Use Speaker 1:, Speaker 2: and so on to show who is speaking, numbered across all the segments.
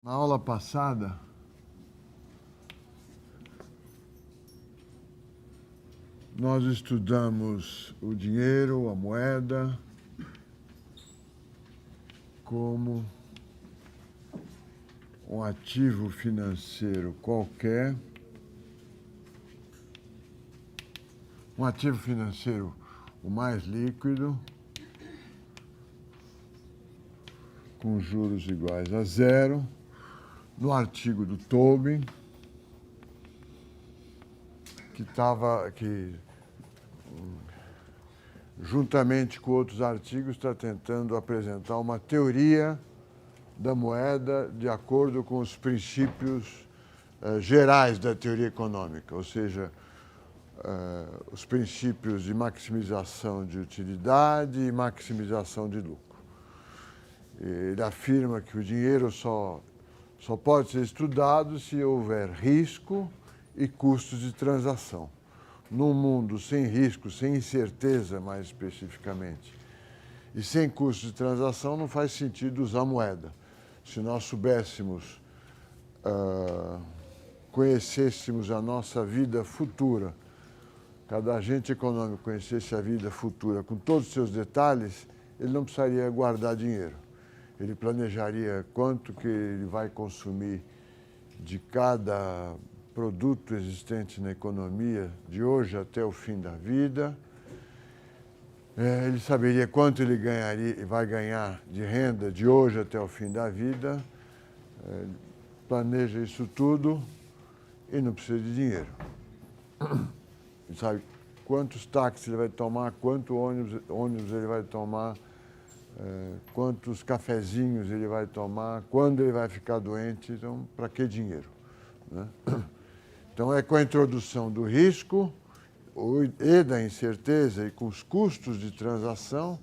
Speaker 1: Na aula passada, nós estudamos o dinheiro, a moeda, como um ativo financeiro qualquer, um ativo financeiro o mais líquido, com juros iguais a zero, no artigo do Tobin, que juntamente com outros artigos, está tentando apresentar uma teoria da moeda de acordo com os princípios gerais da teoria econômica, ou seja, os princípios de maximização de utilidade e maximização de lucro. Ele afirma que o dinheiro só pode ser estudado se houver risco e custos de transação. Num mundo sem risco, sem incerteza, mais especificamente, e sem custos de transação, não faz sentido usar moeda. Se nós soubéssemos, conhecêssemos a nossa vida futura, cada agente econômico conhecesse a vida futura com todos os seus detalhes, ele não precisaria guardar dinheiro. Ele planejaria quanto que ele vai consumir de cada produto existente na economia de hoje até o fim da vida. Ele saberia quanto ele vai ganhar de renda de hoje até o fim da vida. Planeja isso tudo e não precisa de dinheiro. Ele sabe quantos táxis ele vai tomar, quanto ônibus ele vai tomar, quantos cafezinhos ele vai tomar, quando ele vai ficar doente. Então, para que dinheiro, né? Então, é com a introdução do risco e da incerteza e com os custos de transação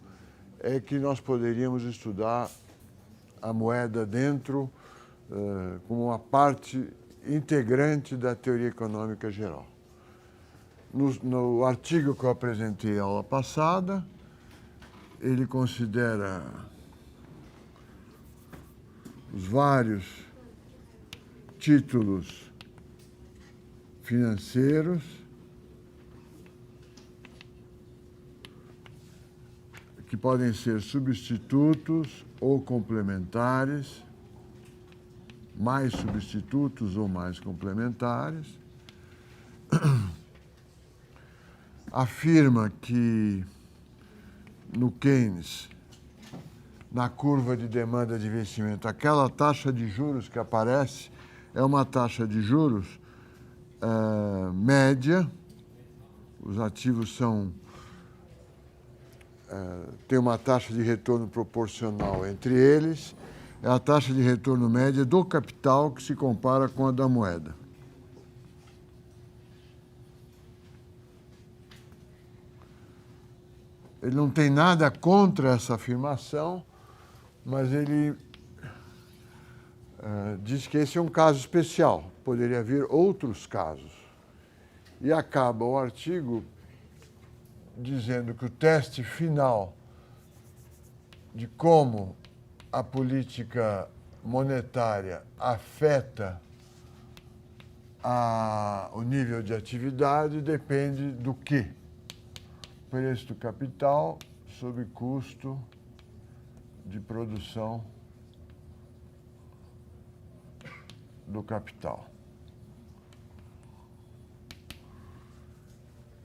Speaker 1: é que nós poderíamos estudar a moeda dentro como uma parte integrante da teoria econômica geral. No artigo que eu apresentei na aula passada, ele considera os vários títulos financeiros que podem ser substitutos ou complementares, mais substitutos ou mais complementares. Afirma que no Keynes, na curva de demanda de investimento, aquela taxa de juros que aparece é uma taxa de juros média. Os ativos têm uma taxa de retorno proporcional entre eles. É a taxa de retorno média do capital que se compara com a da moeda. Ele não tem nada contra essa afirmação, mas ele diz que esse é um caso especial, poderia haver outros casos. E acaba o artigo dizendo que o teste final de como a política monetária afeta o nível de atividade depende do quê? Preço do capital sobre custo de produção do capital.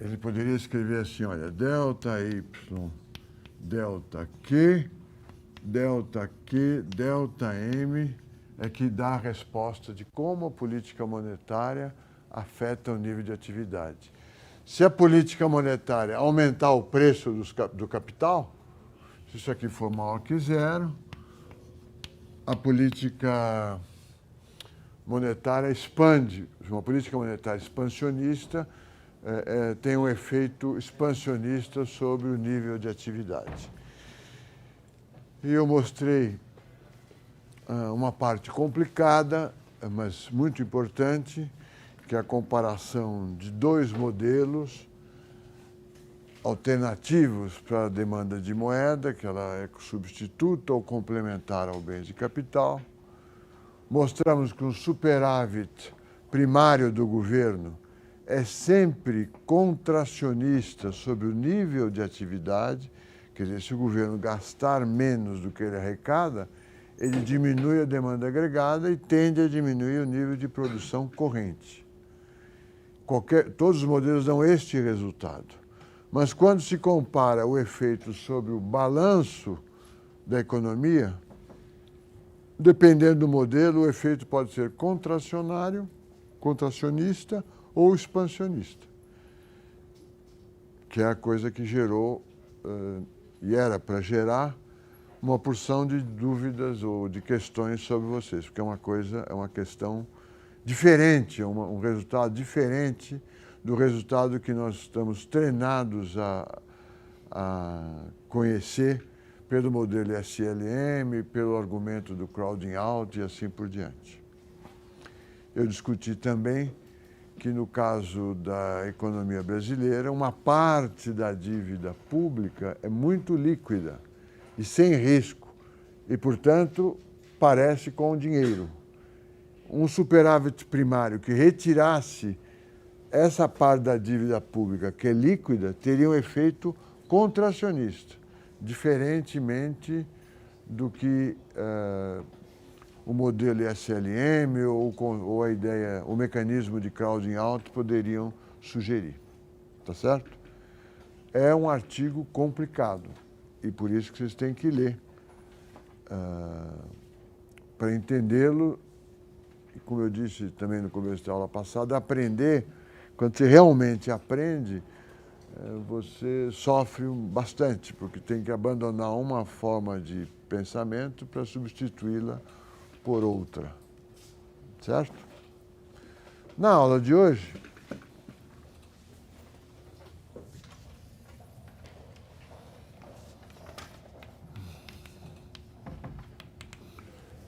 Speaker 1: Ele poderia escrever assim, olha, delta Y, delta Q, delta Q, delta M é que dá a resposta de como a política monetária afeta o nível de atividade. Se a política monetária aumentar o preço do capital, se isso aqui for maior que zero, a política monetária expande. Uma política monetária expansionista tem um efeito expansionista sobre o nível de atividade. E eu mostrei uma parte complicada, mas muito importante, que é a comparação de dois modelos alternativos para a demanda de moeda, que ela é substituta ou complementar ao bens de capital. mostramos que o superávit primário do governo é sempre contracionista sobre o nível de atividade, quer dizer, se o governo gastar menos do que ele arrecada, ele diminui a demanda agregada e tende a diminuir o nível de produção corrente. Todos os modelos dão este resultado. Mas quando se compara o efeito sobre o balanço da economia, dependendo do modelo, o efeito pode ser contracionista ou expansionista, que é a coisa que gerou, e era para gerar, uma porção de dúvidas ou de questões sobre vocês, porque é uma questão diferente, um resultado diferente do resultado que nós estamos treinados a conhecer pelo modelo SLM, pelo argumento do crowding out e assim por diante. Eu discuti também que, no caso da economia brasileira, uma parte da dívida pública é muito líquida e sem risco e, portanto, parece com dinheiro. Um superávit primário que retirasse essa parte da dívida pública que é líquida teria um efeito contracionista, diferentemente do que o modelo SLM ou a ideia, o mecanismo de crowding out poderiam sugerir. Tá certo? É um artigo complicado e por isso que vocês têm que ler para entendê-lo. E como eu disse também no começo da aula passada, aprender, quando você realmente aprende, você sofre bastante, porque tem que abandonar uma forma de pensamento para substituí-la por outra, certo? Na aula de hoje,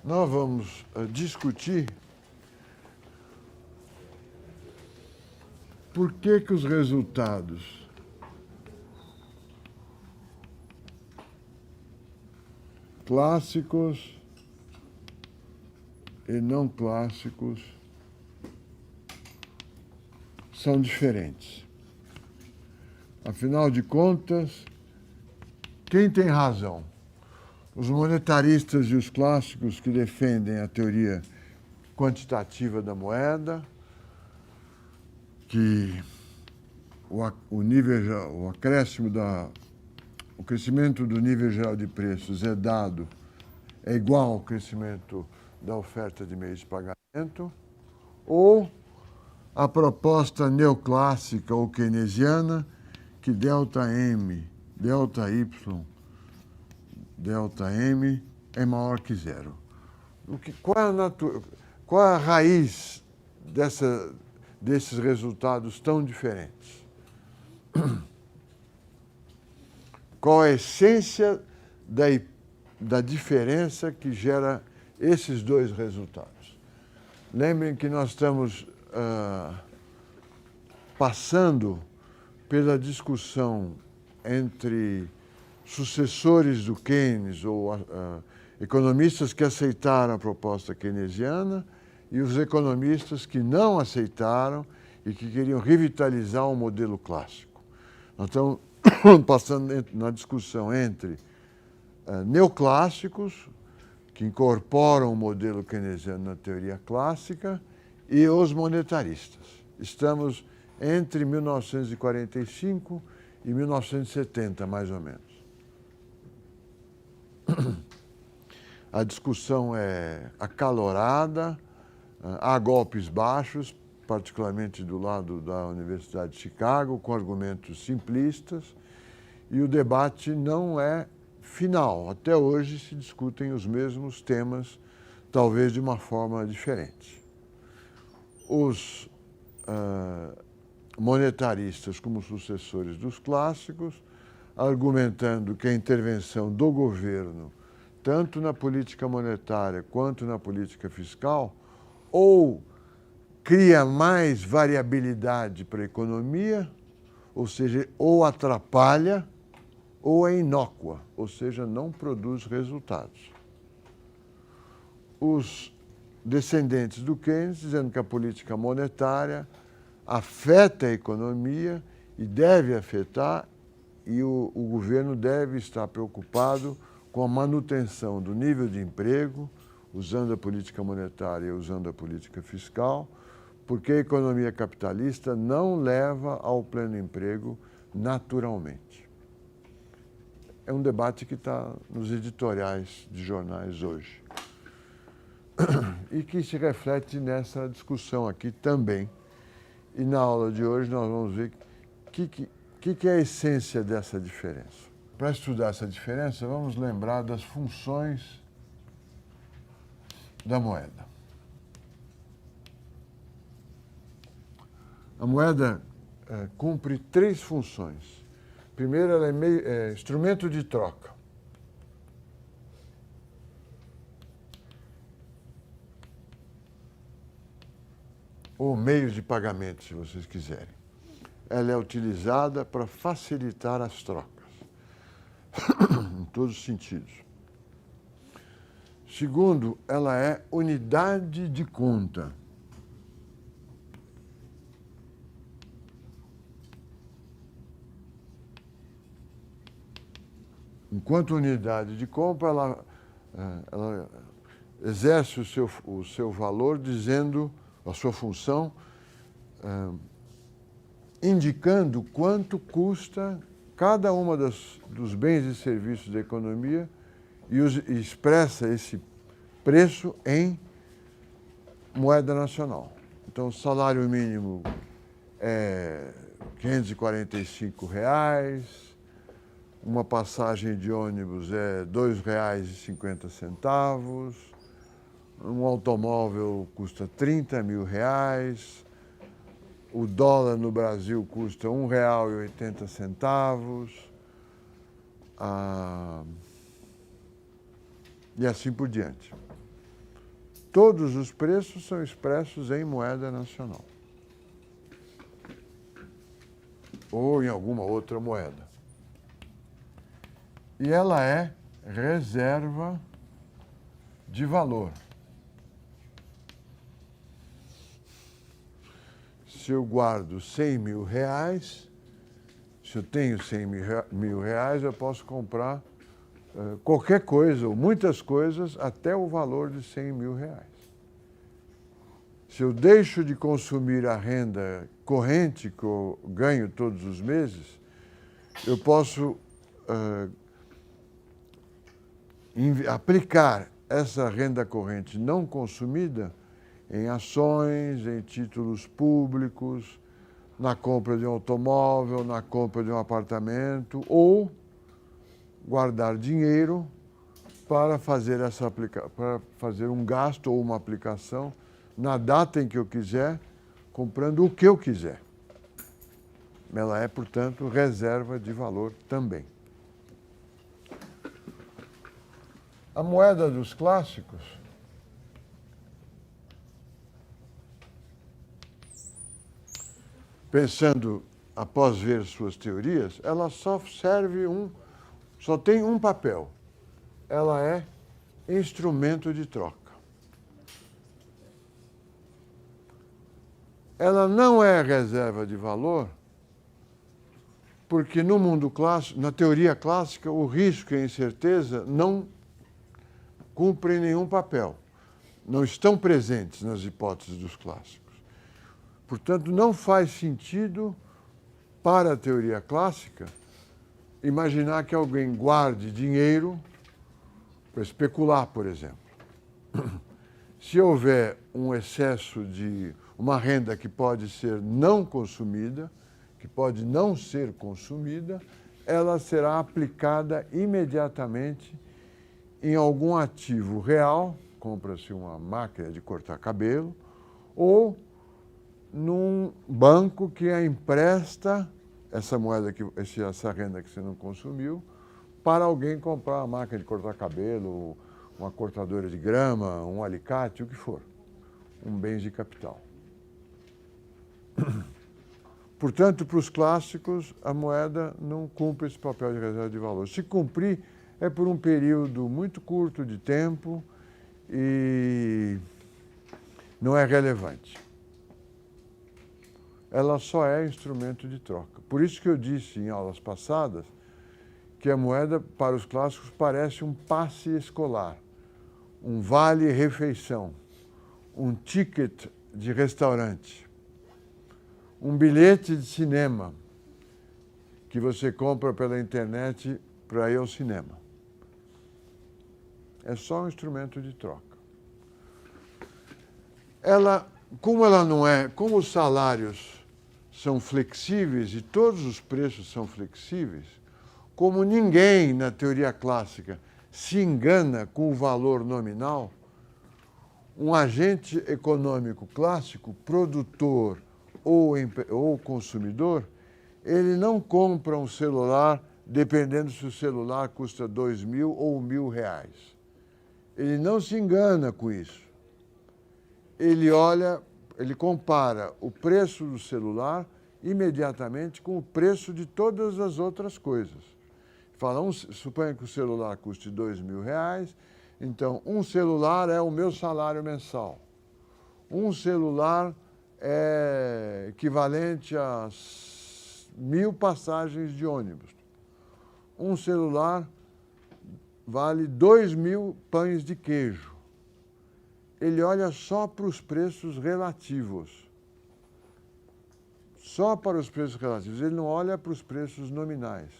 Speaker 1: nós vamos discutir por que os resultados clássicos e não clássicos são diferentes. Afinal de contas, quem tem razão? Os monetaristas e os clássicos que defendem a teoria quantitativa da moeda, que o crescimento do nível geral de preços é igual ao crescimento da oferta de meios de pagamento, ou a proposta neoclássica ou keynesiana, que ΔM, ΔY, ΔM é maior que zero. Qual é a raiz desses resultados tão diferentes? Qual a essência da diferença que gera esses dois resultados? Lembrem que nós estamos passando pela discussão entre sucessores do Keynes ou economistas que aceitaram a proposta keynesiana e os economistas que não aceitaram e que queriam revitalizar o modelo clássico. Nós estamos passando na discussão entre neoclássicos, que incorporam o modelo keynesiano na teoria clássica, e os monetaristas. Estamos entre 1945 e 1970, mais ou menos. A discussão é acalorada, há golpes baixos, particularmente do lado da Universidade de Chicago, com argumentos simplistas, e o debate não é final. Até hoje se discutem os mesmos temas, talvez de uma forma diferente. Os monetaristas, como sucessores dos clássicos, argumentando que a intervenção do governo, tanto na política monetária quanto na política fiscal, ou cria mais variabilidade para a economia, ou seja, ou atrapalha, ou é inócua, ou seja, não produz resultados. Os descendentes do Keynes, dizendo que a política monetária afeta a economia e deve afetar, e o governo deve estar preocupado com a manutenção do nível de emprego, usando a política monetária e usando a política fiscal, porque a economia capitalista não leva ao pleno emprego naturalmente. É um debate que está nos editoriais de jornais hoje e que se reflete nessa discussão aqui também. E na aula de hoje nós vamos ver o que é a essência dessa diferença. Para estudar essa diferença, vamos lembrar das funções da moeda. A moeda cumpre 3 funções. Primeiro, ela é instrumento de troca. Ou meio de pagamento, se vocês quiserem. Ela é utilizada para facilitar as trocas, em todos os sentidos. Segundo, ela é unidade de conta. Enquanto unidade de compra, ela exerce o seu valor dizendo, a sua função, indicando quanto custa cada uma dos bens e serviços da economia e expressa esse preço em moeda nacional. Então, o salário mínimo é R$545, uma passagem de ônibus é R$2,50, um automóvel custa R$30 mil, o dólar no Brasil custa R$1,80, e assim por diante. Todos os preços são expressos em moeda nacional ou em alguma outra moeda. E ela é reserva de valor. Se eu guardo R$100 mil, se eu tenho R$100 mil, eu posso comprar qualquer coisa, ou muitas coisas, até o valor de R$100 mil. Se eu deixo de consumir a renda corrente que eu ganho todos os meses, eu posso aplicar essa renda corrente não consumida em ações, em títulos públicos, na compra de um automóvel, na compra de um apartamento, ou guardar dinheiro para fazer para fazer um gasto ou uma aplicação na data em que eu quiser, comprando o que eu quiser. Ela é, portanto, reserva de valor também. A moeda dos clássicos pensando, após ver suas teorias, ela só tem um papel. Ela é instrumento de troca. Ela não é reserva de valor, porque no mundo clássico, na teoria clássica, o risco e a incerteza não cumprem nenhum papel. Não estão presentes nas hipóteses dos clássicos. Portanto, não faz sentido, para a teoria clássica, imaginar que alguém guarde dinheiro para especular, por exemplo. Se houver um excesso de uma renda que pode ser não consumida, que pode não ser consumida, ela será aplicada imediatamente em algum ativo real, compra-se uma máquina de cortar cabelo, ou num banco que a empresta essa moeda, essa renda que você não consumiu, para alguém comprar uma máquina de cortar cabelo, uma cortadora de grama, um alicate, o que for, um bem de capital. Portanto, para os clássicos, a moeda não cumpre esse papel de reserva de valor. Se cumprir, é por um período muito curto de tempo e não é relevante. Ela só é instrumento de troca. Por isso que eu disse em aulas passadas que a moeda, para os clássicos, parece um passe escolar, um vale-refeição, um ticket de restaurante, um bilhete de cinema que você compra pela internet para ir ao cinema. É só um instrumento de troca. Como os salários são flexíveis e todos os preços são flexíveis, como ninguém na teoria clássica se engana com o valor nominal, um agente econômico clássico, produtor ou consumidor, ele não compra um celular dependendo se o celular custa 2.000 ou 1.000 reais. Ele não se engana com isso. Ele compara o preço do celular imediatamente com o preço de todas as outras coisas. Suponha que o celular custe 2.000 reais, então um celular é o meu salário mensal. Um celular é equivalente a 1.000 passagens de ônibus. Um celular vale 2.000 pães de queijo. Ele olha só para os preços relativos. Só para os preços relativos. Ele não olha para os preços nominais.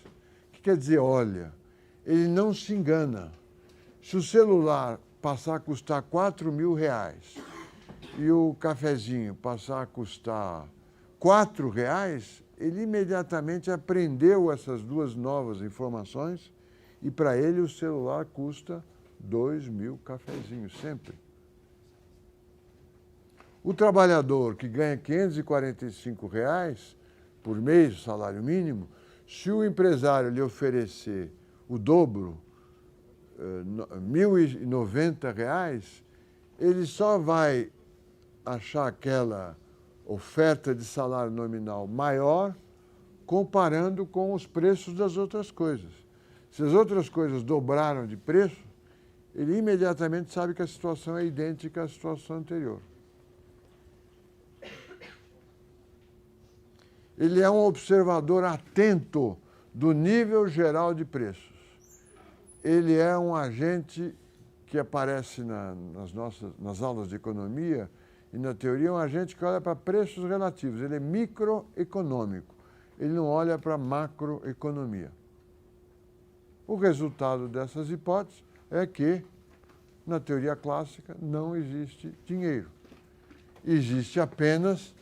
Speaker 1: O que quer dizer olha? Ele não se engana. Se o celular passar a custar 4.000 reais e o cafezinho passar a custar 4 reais, ele imediatamente aprendeu essas duas novas informações e para ele o celular custa 2.000 cafezinhos, sempre. O trabalhador que ganha R$ 545 reais por mês, o salário mínimo, se o empresário lhe oferecer o dobro, R$ 1.090 reais, ele só vai achar aquela oferta de salário nominal maior comparando com os preços das outras coisas. Se as outras coisas dobraram de preço, ele imediatamente sabe que a situação é idêntica à situação anterior. Ele é um observador atento do nível geral de preços. Ele é um agente que aparece nas aulas de economia e na teoria, é um agente que olha para preços relativos. Ele é microeconômico. Ele não olha para macroeconomia. O resultado dessas hipóteses é que, na teoria clássica, não existe dinheiro. Existe apenas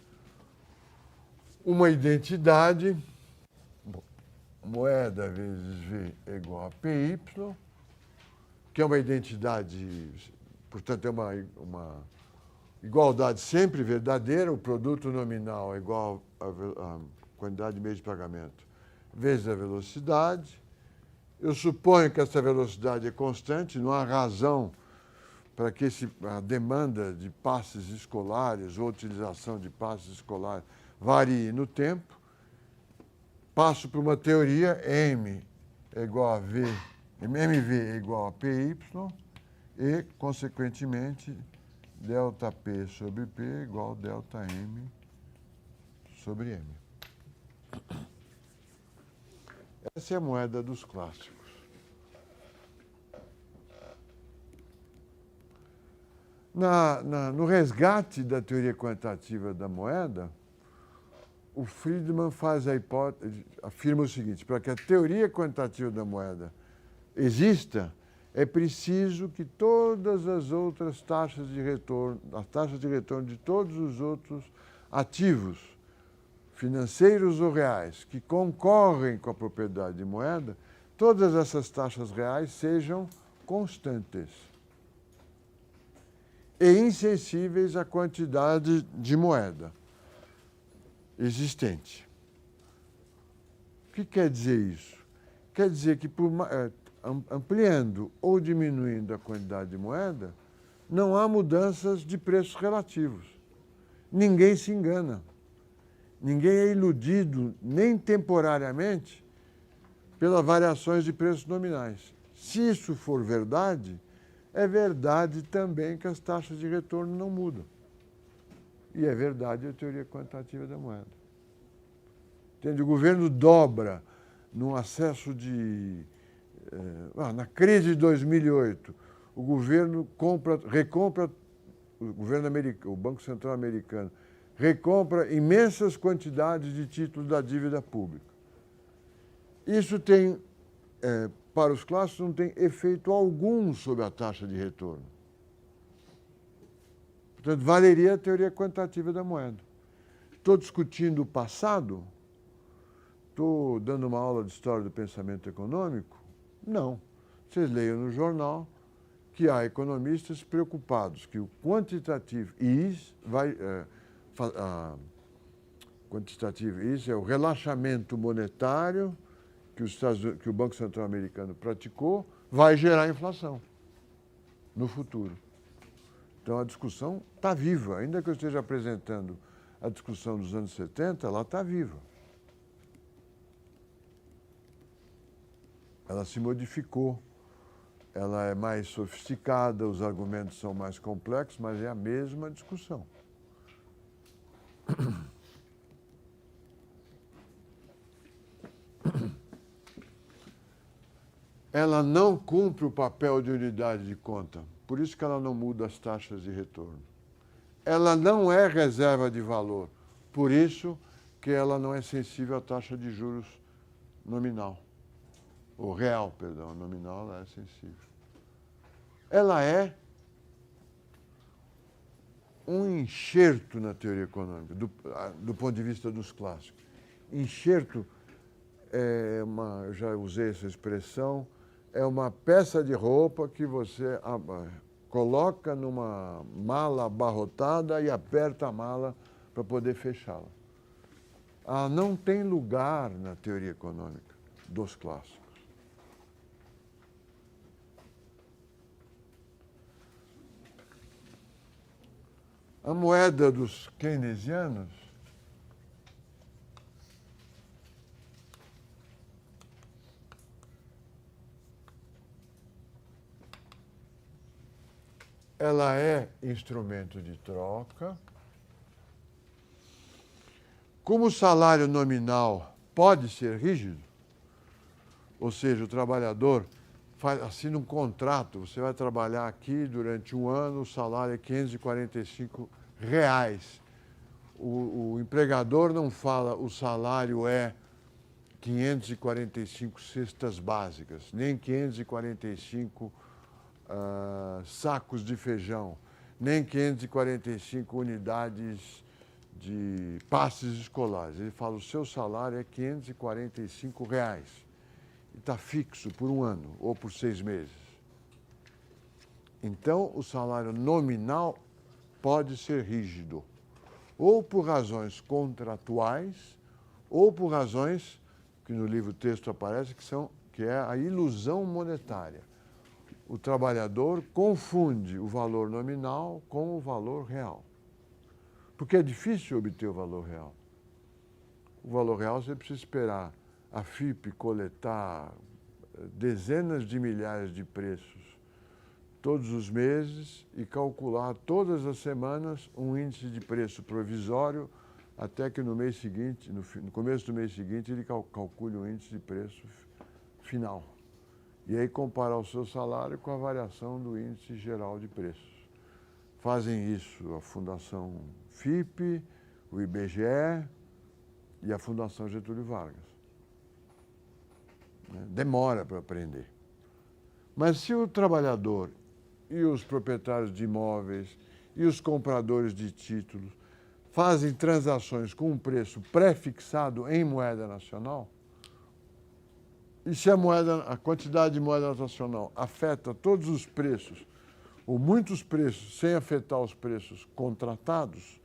Speaker 1: uma identidade, moeda vezes V é igual a PY, que é uma identidade, portanto, é uma igualdade sempre verdadeira, o produto nominal é igual à quantidade de meios de pagamento vezes a velocidade. Eu suponho que essa velocidade é constante, não há razão para que a demanda de passes escolares ou utilização de passes escolares varie no tempo. Passo para uma teoria, M é igual a V, MV é igual a PY e, consequentemente, delta P sobre P é igual a delta M sobre M. Essa é a moeda dos clássicos. No resgate da teoria quantitativa da moeda, o Friedman faz a hipótese, afirma o seguinte: para que a teoria quantitativa da moeda exista, é preciso que todas as outras taxas de retorno, as taxas de retorno de todos os outros ativos, financeiros ou reais, que concorrem com a propriedade de moeda, todas essas taxas reais sejam constantes e insensíveis à quantidade de moeda existente. O que quer dizer isso? Quer dizer que, ampliando ou diminuindo a quantidade de moeda, não há mudanças de preços relativos. Ninguém se engana. Ninguém é iludido, nem temporariamente, pelas variações de preços nominais. Se isso for verdade, é verdade também que as taxas de retorno não mudam. E é verdade a teoria quantitativa da moeda. Entende? O governo dobra num acesso de... na crise de 2008, o governo recompra, o governo americano, o Banco Central americano, recompra imensas quantidades de títulos da dívida pública. Isso tem, para os clássicos, não tem efeito algum sobre a taxa de retorno. Portanto, valeria a teoria quantitativa da moeda. Estou discutindo o passado? Estou dando uma aula de história do pensamento econômico? Não. Vocês leiam no jornal que há economistas preocupados que o quantitative ease quantitative ease é o relaxamento monetário que o Banco Central americano praticou, vai gerar inflação no futuro. Então, a discussão está viva. Ainda que eu esteja apresentando a discussão dos anos 70, ela está viva. Ela se modificou, ela é mais sofisticada, os argumentos são mais complexos, mas é a mesma discussão. Ela não cumpre o papel de unidade de conta, por isso que ela não muda as taxas de retorno. Ela não é reserva de valor, por isso que ela não é sensível à taxa de juros nominal. Ou real, perdão, nominal ela é sensível. Ela é um enxerto na teoria econômica, do ponto de vista dos clássicos. Enxerto eu já usei essa expressão, é uma peça de roupa que você coloca numa mala abarrotada e aperta a mala para poder fechá-la. Ela não tem lugar na teoria econômica dos clássicos. A moeda dos keynesianos ela é instrumento de troca. Como o salário nominal pode ser rígido, ou seja, o trabalhador assina um contrato, você vai trabalhar aqui durante um ano, o salário é R$545. O empregador não fala o salário é 545 cestas básicas, nem 545 sacos de feijão, nem 545 unidades de passes escolares. Ele fala o seu salário é R$545. E está fixo por um ano ou por 6 meses. Então, o salário nominal pode ser rígido, ou por razões contratuais, ou por razões que no livro texto aparece, que é a ilusão monetária. O trabalhador confunde o valor nominal com o valor real. Porque é difícil obter o valor real. O valor real você precisa esperar a FIPE coletar dezenas de milhares de preços todos os meses e calcular todas as semanas um índice de preço provisório até que no mês seguinte, no começo do mês seguinte, ele calcule o índice de preço final. E aí comparar o seu salário com a variação do índice geral de preços. Fazem isso a Fundação FIPE, o IBGE e a Fundação Getúlio Vargas. Demora para aprender. Mas se o trabalhador e os proprietários de imóveis e os compradores de títulos fazem transações com um preço pré-fixado em moeda nacional, e se a quantidade de moeda nacional afeta todos os preços, ou muitos preços, sem afetar os preços contratados,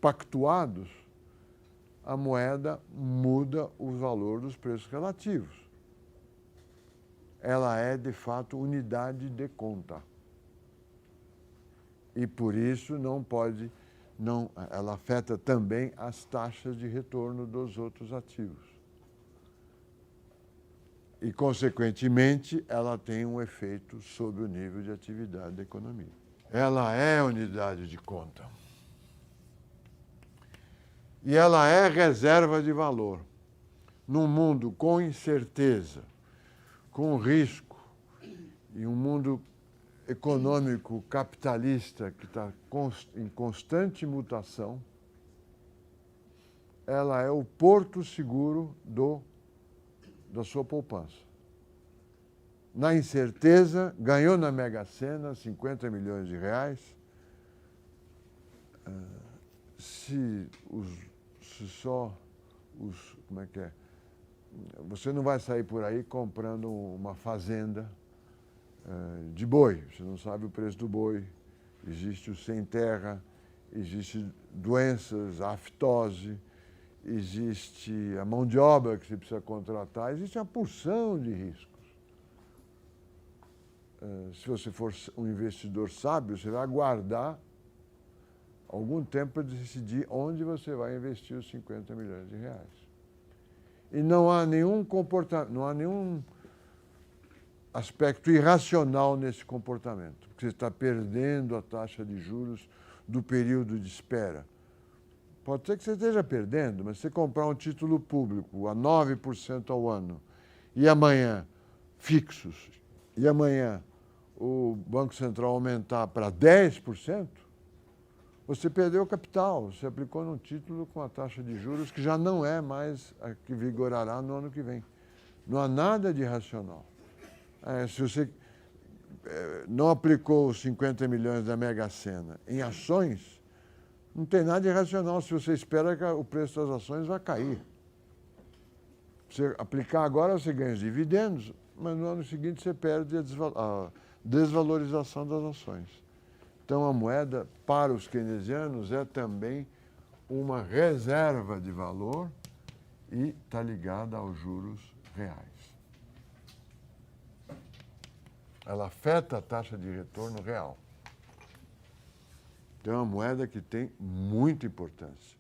Speaker 1: pactuados, a moeda muda o valor dos preços relativos. Ela é, de fato, unidade de conta. E, por isso, ela afeta também as taxas de retorno dos outros ativos. E, consequentemente, ela tem um efeito sobre o nível de atividade da economia. Ela é unidade de conta. E ela é reserva de valor. Num mundo com incerteza, com risco, e um mundo econômico capitalista que está em constante mutação, ela é o porto seguro da sua poupança. Na incerteza, ganhou na Mega Sena 50 milhões de reais. Como é que é? Você não vai sair por aí comprando uma fazenda de boi. Você não sabe o preço do boi. Existe o sem terra, existe doenças, a aftose, existe a mão de obra que você precisa contratar, existe uma porção de riscos. Se você for um investidor sábio, você vai aguardar algum tempo para decidir onde você vai investir os 50 milhões de reais. E não há nenhum comportamento, não há nenhum aspecto irracional nesse comportamento, porque você está perdendo a taxa de juros do período de espera. Pode ser que você esteja perdendo, mas se você comprar um título público a 9% ao ano, e amanhã, fixos, e amanhã o Banco Central aumentar para 10%, você perdeu o capital, você aplicou num título com a taxa de juros que já não é mais a que vigorará no ano que vem. Não há nada de irracional. Se você não aplicou os 50 milhões da Mega Sena em ações, não tem nada de irracional se você espera que o preço das ações vai cair. Se você aplicar agora, você ganha os dividendos, mas no ano seguinte você perde a desvalorização das ações. Então, a moeda, para os keynesianos, é também uma reserva de valor e está ligada aos juros reais. Ela afeta a taxa de retorno real. Então, é uma moeda que tem muita importância.